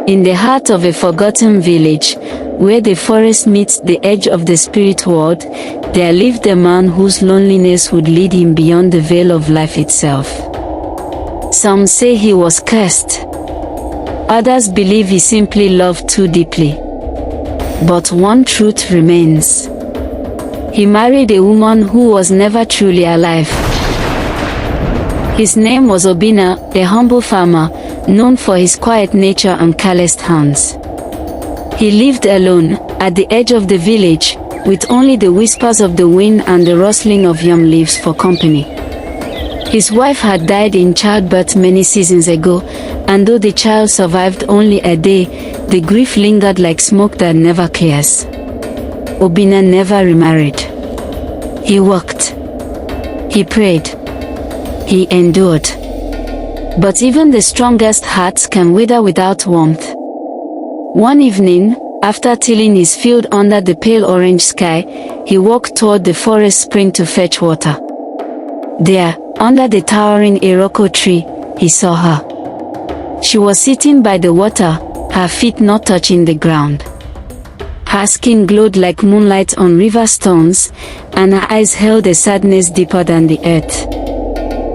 In the heart of a forgotten village, where the forest meets the edge of the spirit world, there lived a man whose loneliness would lead him beyond the veil of life itself. Some say he was cursed. Others believe he simply loved too deeply. But one truth remains. He married a woman who was never truly alive. His name was Obinna, a humble farmer, known for his quiet nature and calloused hands. He lived alone, at the edge of the village, with only the whispers of the wind and the rustling of yam leaves for company. His wife had died in childbirth many seasons ago, and though the child survived only a day, the grief lingered like smoke that never clears. Obinna never remarried. He worked. He prayed. He endured. But even the strongest hearts can wither without warmth. One evening, after tilling his field under the pale orange sky, he walked toward the forest spring to fetch water. There, under the towering iroko tree, he saw her. She was sitting by the water, her feet not touching the ground. Her skin glowed like moonlight on river stones, and her eyes held a sadness deeper than the earth.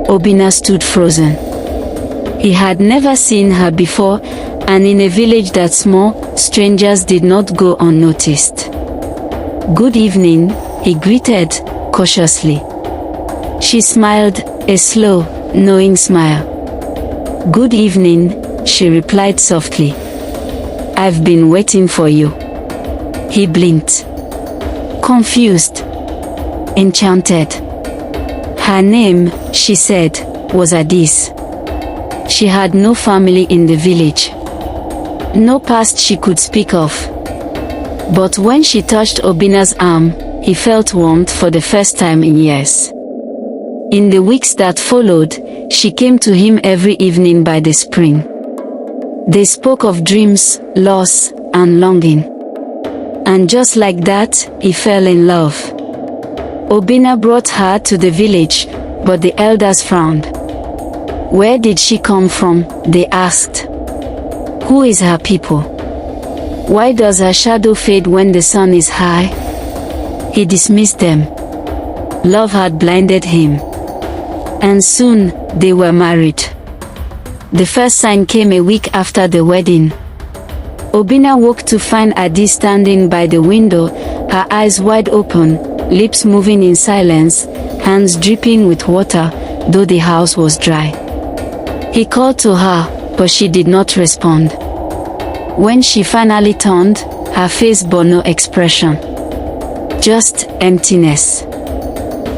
Obinna stood frozen. He had never seen her before, and in a village that small, strangers did not go unnoticed. "Good evening," he greeted, cautiously. She smiled, a slow, knowing smile. "Good evening," she replied softly. "I've been waiting for you." He blinked. Confused. Enchanted. Her name, she said, was Adis. She had no family in the village. No past she could speak of. But when she touched Obinna's arm, he felt warmth for the first time in years. In the weeks that followed, she came to him every evening by the spring. They spoke of dreams, loss, and longing. And just like that, he fell in love. Obinna brought her to the village, but the elders frowned. Where did she come from? They asked. Who is her people? Why does her shadow fade when the sun is high? He dismissed them. Love had blinded him. And soon, they were married. The first sign came a week after the wedding. Obinna woke to find Adi standing by the window, her eyes wide open, lips moving in silence, hands dripping with water, though the house was dry. He called to her, but she did not respond. When she finally turned, her face bore no expression. Just emptiness.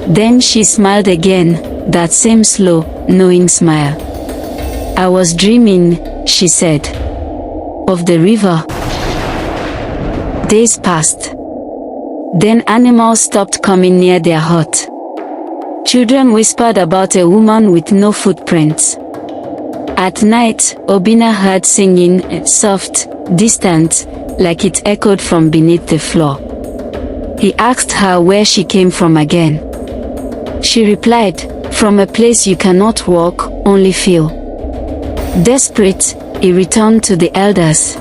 Then she smiled again, that same slow, knowing smile. I was dreaming, she said. Of the river. Days passed. Then animals stopped coming near their hut. Children whispered about a woman with no footprints. At night, Obinna heard singing, soft, distant, like it echoed from beneath the floor. He asked her where she came from again. She replied, from a place you cannot walk, only feel. Desperate, he returned to the elders.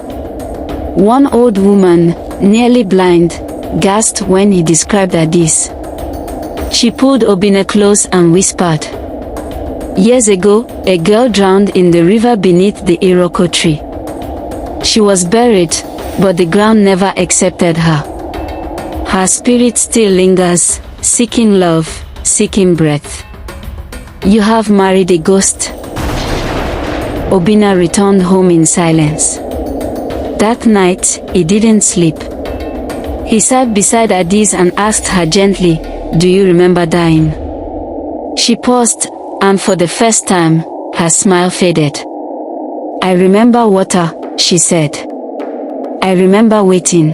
One old woman, nearly blind, gasped when he described Adis. She pulled Obinna close and whispered. Years ago, a girl drowned in the river beneath the iroko tree. She was buried, but the ground never accepted her. Her spirit still lingers, seeking love, seeking breath. You have married a ghost. Obinna returned home in silence. That night, he didn't sleep. He sat beside Adis and asked her gently, do you remember dying? She paused, and for the first time, her smile faded. I remember water, she said. I remember waiting.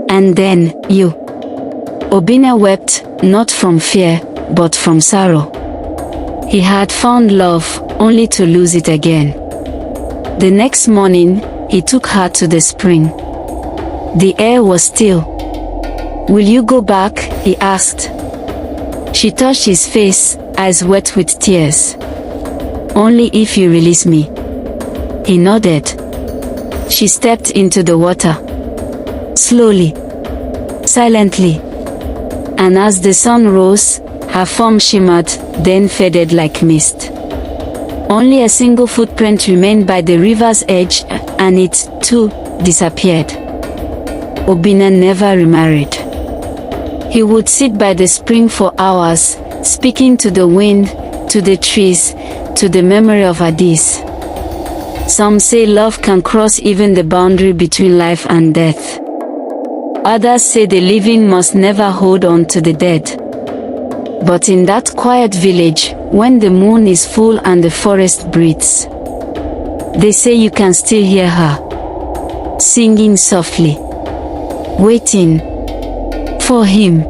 And then, you. Obinna wept, not from fear, but from sorrow. He had found love, only to lose it again. The next morning, he took her to the spring. The air was still. Will you go back? He asked. She touched his face, eyes wet with tears. Only if you release me. He nodded. She stepped into the water. Slowly. Silently. And as the sun rose, her form shimmered, then faded like mist. Only a single footprint remained by the river's edge, and it, too, disappeared. Obinna never remarried. He would sit by the spring for hours, speaking to the wind, to the trees, to the memory of Adis. Some say love can cross even the boundary between life and death. Others say the living must never hold on to the dead. But in that quiet village, when the moon is full and the forest breathes, they say you can still hear her, singing softly, waiting for him.